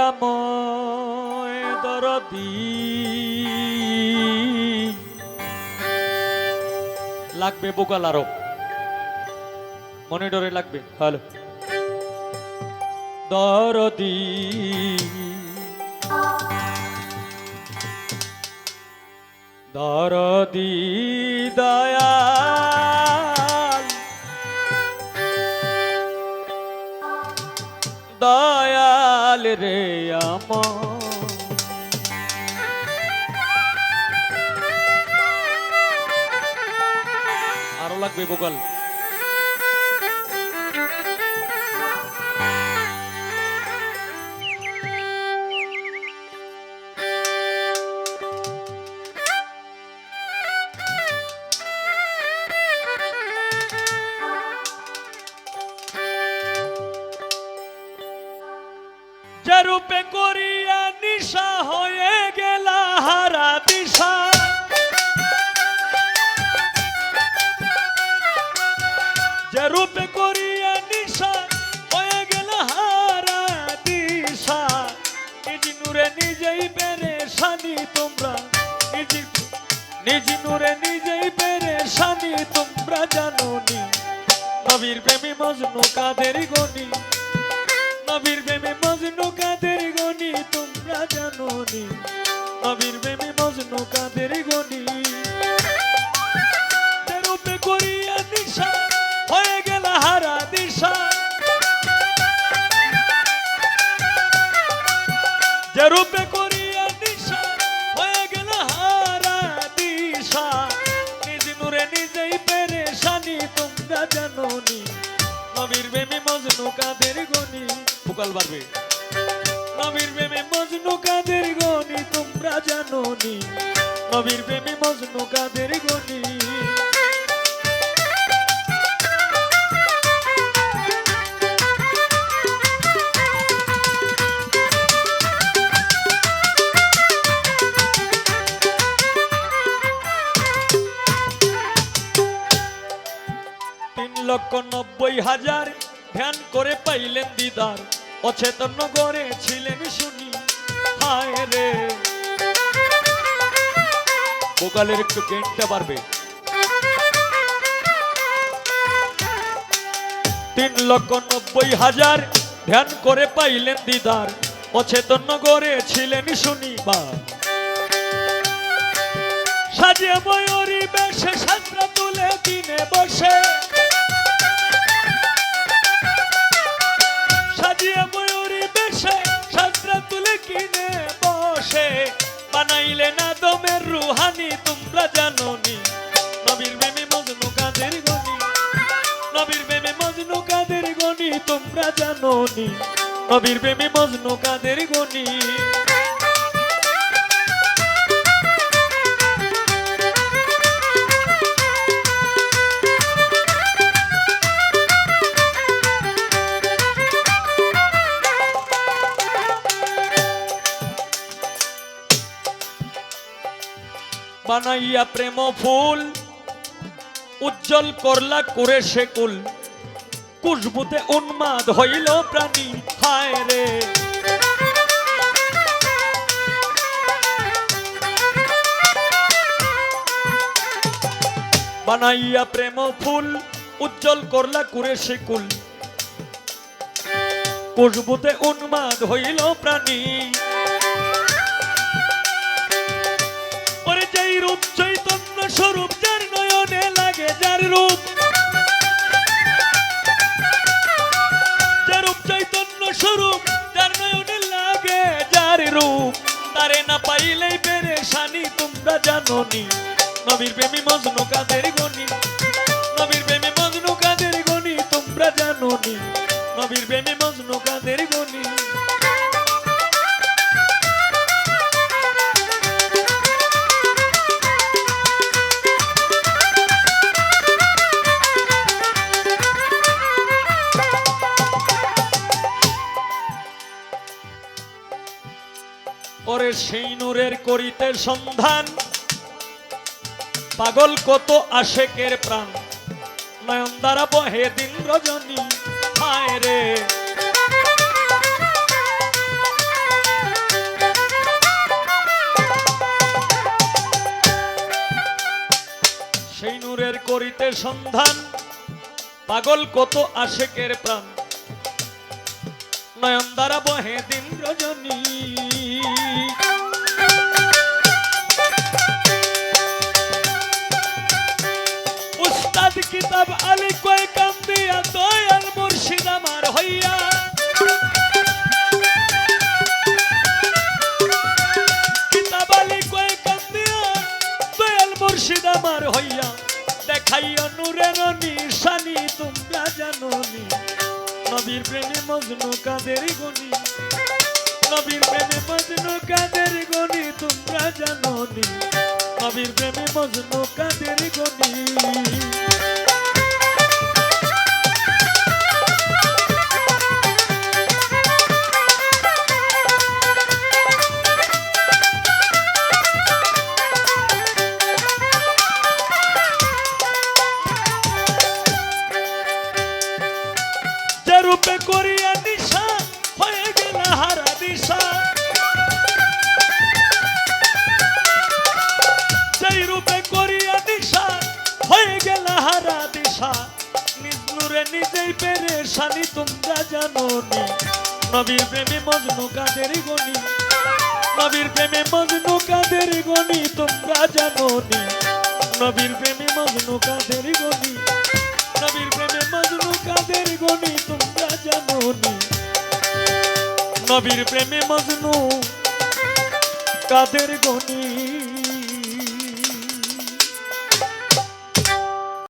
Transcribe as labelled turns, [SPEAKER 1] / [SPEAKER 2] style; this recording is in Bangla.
[SPEAKER 1] দয়াময় দরদি লাগবে বোকাল আরো মনিটরে লাগবে। হ্যালো দরদি দরদি দয়াল দয়াল রে আমার আরো লাগবে বোকাল। যে রূপে করিয়া নিশা হয়ে গেলা হারা দিশা যে রূপে করিয়া নিশা হয়ে গেলা হারা দিশা নিজ নূরে নিজেই পেরেশানি তোমরা নিজ নূরে নিজেই পেরেশানি তোমরা জানোনি নবীর প্রেমী মজনু কাদের গনি নবীর প্রেমে মজনু কাদের গনি তোমরা জানোনি নবীর প্রেমে মজনু কাদের গনি যে রূপে করিয়া দিশা হয়ে গেল হারা দিশা যে রূপে করিয়া দিশা হয়ে গেল হারা দিশা নিজ নূরে নিজেই পেরেশানি তোমরা জানোনি নবীর প্রেমে মজনু কাদের গনি ভোকাল বাড়বে নবীর প্রেমে মজনু কাদের গনি তোমরা জানোনি নবীর প্রেমে মজনু কাদের গনি তিন লক্ষ ৯০,০০০ ধ্যান করে পাইলেন দিদার অচেতন গড়ে ছিলেন শুনি হায় রে ভোকালের একটু গেনটা বাড়বে ৩,৯০,০০০ ধ্যান করে পাইলেন দিদার অচেতন গড়ে ছিলেন শুনি বা সাজিয়ে ময়ূরী বেশে সাজরা তুলে দিনে বসে সাজিয়ে ময়ূরী বেশে সাজরা তুলে কিনে বসে বানাইলে না দমের রুহানি তোমরা জানোনি নবীর প্রেমে মজনু কাদের গনি নবীর প্রেমে মজনু কাদের গনি তোমরা জানোনি নবীর প্রেমে মজনু কাদের গনি বানাইয়া প্রেম ফুল উজ্জ্বল করলা করে সে কুল খুশবুতে উন্মাদ হইল প্রাণী হায় রে বানাইয়া প্রেম ফুল উজ্জ্বল করলা করে সে কুল খুশবুতে উন্মাদ হইল প্রাণী রূপ চৈতন্য স্বরূপ যার নয়নে লাগে যার রূপ চৈতন্য স্বরূপ যার নয়নে লাগে যার রূপ তারে না পাইলেই পেরেশানি তোমরা জানোনি নবীর প্রেমী মজনু কাদের গনি নবীর প্রেমী মজনু কাদের গনি তোমরা জানোনি নবীর প্রেমী মজনু কাদের গনি ওরে সেই নূরের করিতে সন্ধান পাগল কত আশেকের প্রাণ নয়ন দ্বারা বহে দিন রজনী হায় রে করিতে সন্ধান পাগল কত আশেকের প্রাণ নয়ন দ্বারা বহে দিন রজনী উস্তাদ কিতাব আলী কয় কান্দিয়া দয়াল মুর্শিদ আমার হইয়া কিতাব আলী কয় কান্দিয়া দয়াল মুর্শিদ আমার হইয়া দেখাইয়া নূরের নিশানি তোমরা জানোনি নবীর প্রেমে মজনু কাদের গনি নবীর প্রেমে মজনু কাদের গনি তোমরা জানোনি নবীর প্রেমে মজনু কাদের গনি রূপে করিয়া নিশা হয়ে গেল হারা দিশা সেই রূপে করিয়া নিশা হয়ে গেল হারা দিশা নিজ নূরে নিজেই পেরেশানি তোমরা জানোনি নবীর প্রেমে মজনু কাদের গনি নবীর প্রেমে মজনু কাদের গনি তোমরা জানোনি নবীর প্রেমে মজনু কাদের গনি নবীর প্রেমে মজনু কাদের গনি তোমরা জানোনি নবীর প্রেমে মজনু কাদের গনি